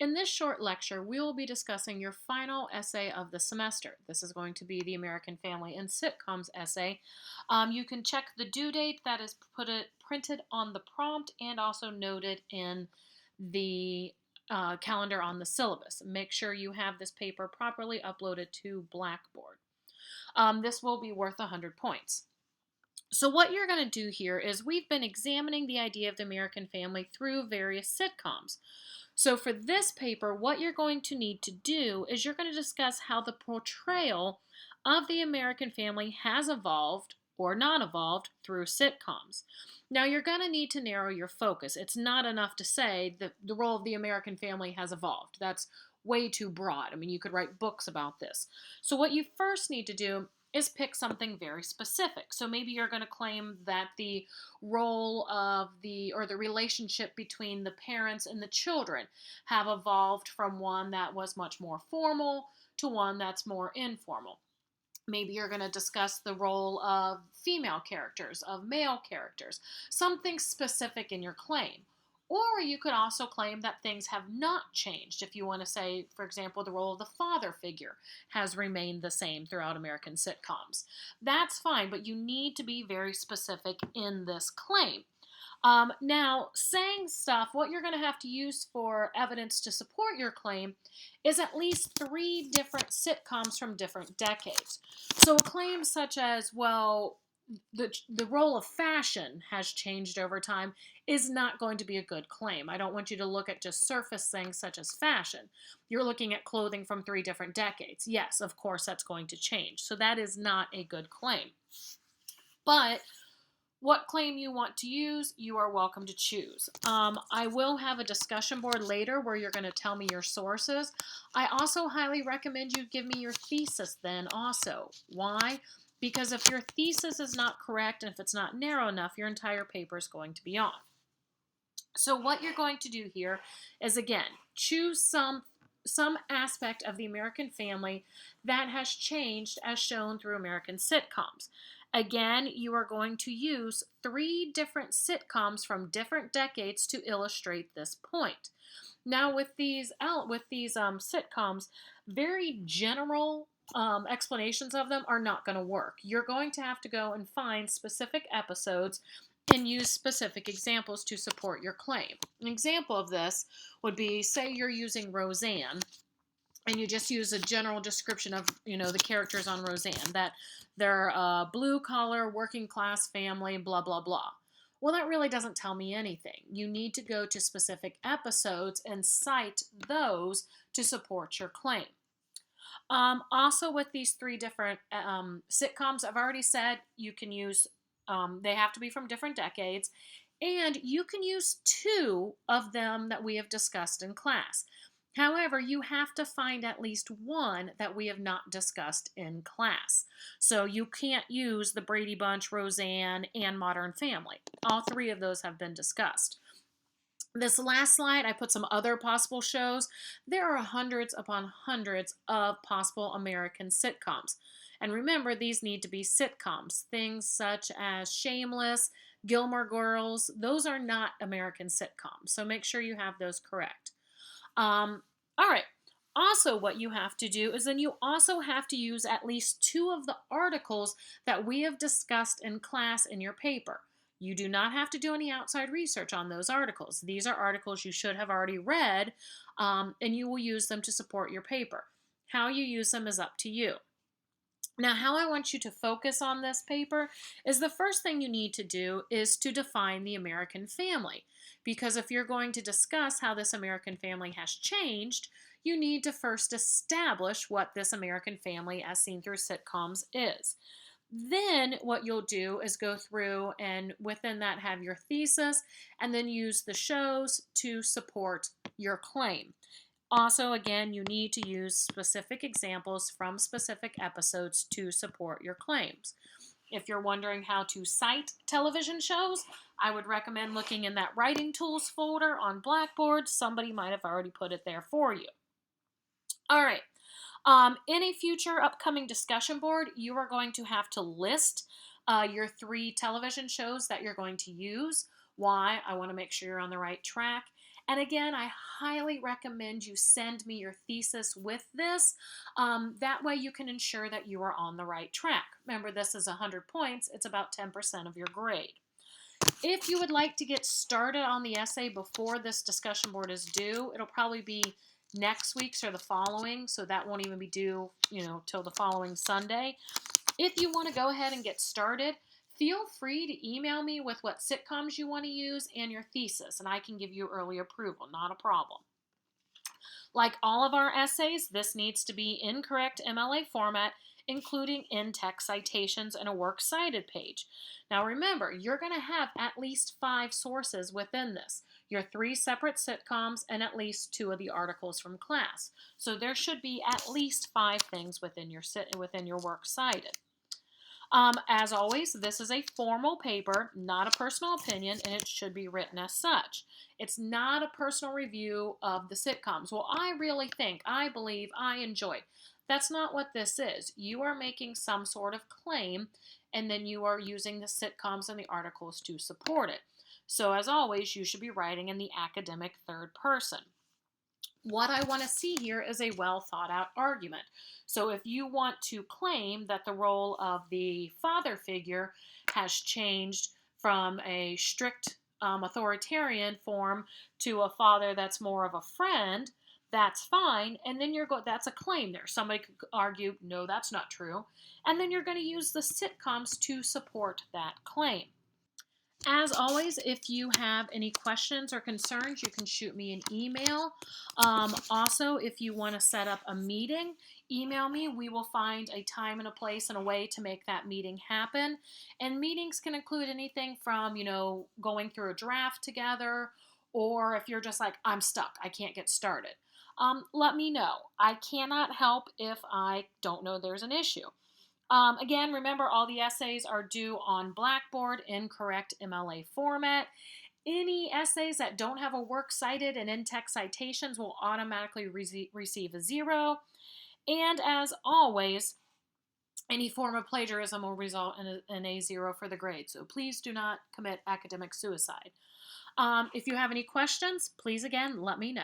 In this short lecture, we will be discussing your final essay of the semester. This is going to be the American Family and Sitcoms essay. You can check the due date that is printed on the prompt and also noted in the calendar on the syllabus. Make sure you have this paper properly uploaded to Blackboard. This will be worth 100 points. So what you're going to do here is we've been examining the idea of the American family through various sitcoms. So for this paper, what you're going to need to do is you're going to discuss how the portrayal of the American family has evolved or not evolved through sitcoms. Now you're going to need to narrow your focus. It's not enough to say that the role of the American family has evolved. That's way too broad. I mean, you could write books about this. So what you first need to do is pick something very specific. So maybe you're going to claim that the role of the relationship between the parents and the children have evolved from one that was much more formal to one that's more informal. Maybe you're going to discuss the role of female characters, of male characters, something specific in your claim. Or you could also claim that things have not changed. If you want to say, for example, the role of the father figure has remained the same throughout American sitcoms. That's fine, but you need to be very specific in this claim. Now, saying stuff, what you're going to have to use for evidence to support your claim is at least 3 different sitcoms from different decades. So a claim such as, well, the role of fashion has changed over time is not going to be a good claim. I don't want you to look at just surface things such as fashion. You're looking at clothing from 3 different decades. Yes, of course, that's going to change. So that is not a good claim. But what claim you want to use, you are welcome to choose. I will have a discussion board later where you're going to tell me your sources. I also highly recommend you give me your thesis then also. Why? Because if your thesis is not correct and if it's not narrow enough, your entire paper is going to be off. So what you're going to do here is, again, choose some aspect of the American family that has changed as shown through American sitcoms. Again, you are going to use 3 different sitcoms from different decades to illustrate this point. Now, with these sitcoms, very general explanations of them are not going to work. You're going to have to go and find specific episodes and use specific examples to support your claim. An example of this would be, say you're using Roseanne, and you just use a general description of, the characters on Roseanne, that they're a blue-collar, working-class family, blah, blah, blah. Well, that really doesn't tell me anything. You need to go to specific episodes and cite those to support your claim. Also, with these 3 different sitcoms, I've already said you can use, they have to be from different decades, and you can use 2 of them that we have discussed in class. However, you have to find at least 1 that we have not discussed in class. So you can't use the Brady Bunch, Roseanne, and Modern Family. All 3 of those have been discussed. This last slide, I put some other possible shows. There are hundreds upon hundreds of possible American sitcoms. And remember, these need to be sitcoms. Things such as Shameless, Gilmore Girls, those are not American sitcoms. So make sure you have those correct. All right. Also, what you have to do is then you also have to use at least 2 of the articles that we have discussed in class in your paper. You do not have to do any outside research on those articles. These are articles you should have already read, and you will use them to support your paper. How you use them is up to you. Now, how I want you to focus on this paper is the first thing you need to do is to define the American family. Because if you're going to discuss how this American family has changed, you need to first establish what this American family as seen through sitcoms is. Then what you'll do is go through and within that have your thesis and then use the shows to support your claim. Also, again, you need to use specific examples from specific episodes to support your claims. If you're wondering how to cite television shows, I would recommend looking in that writing tools folder on Blackboard. Somebody might have already put it there for you. All right. In a future upcoming discussion board, you are going to have to list your 3 television shows that you're going to use. Why? I want to make sure you're on the right track. And again, I highly recommend you send me your thesis with this. That way you can ensure that you are on the right track. Remember, this is 100 points. It's about 10% of your grade. If you would like to get started on the essay before this discussion board is due, it'll probably be next week's or the following, so that won't even be due, till the following Sunday. If you want to go ahead and get started, feel free to email me with what sitcoms you want to use and your thesis, and I can give you early approval, not a problem. Like all of our essays, this needs to be in correct MLA format, including in-text citations and a works cited page. Now remember, you're going to have at least 5 sources within this. Your 3 separate sitcoms and at least 2 of the articles from class. So there should be at least 5 things within your works cited. As always, this is a formal paper, not a personal opinion, and it should be written as such. It's not a personal review of the sitcoms. Well, I really think, I believe, I enjoy. That's not what this is. You are making some sort of claim, and then you are using the sitcoms and the articles to support it. So as always, you should be writing in the academic third person. What I want to see here is a well thought out argument. So if you want to claim that the role of the father figure has changed from a strict authoritarian form to a father that's more of a friend, that's fine. And then that's a claim there. Somebody could argue, no, that's not true. And then you're going to use the sitcoms to support that claim. As always, if you have any questions or concerns, you can shoot me an email. Also, if you want to set up a meeting, email me. We will find a time and a place and a way to make that meeting happen. And meetings can include anything from, going through a draft together, or if you're just like, I'm stuck, I can't get started. Let me know. I cannot help if I don't know there's an issue. Again, remember all the essays are due on Blackboard in correct MLA format. Any essays that don't have a works cited and in-text citations will automatically receive a 0. And as always, any form of plagiarism will result in a 0 for the grade. So please do not commit academic suicide. If you have any questions, please again, let me know.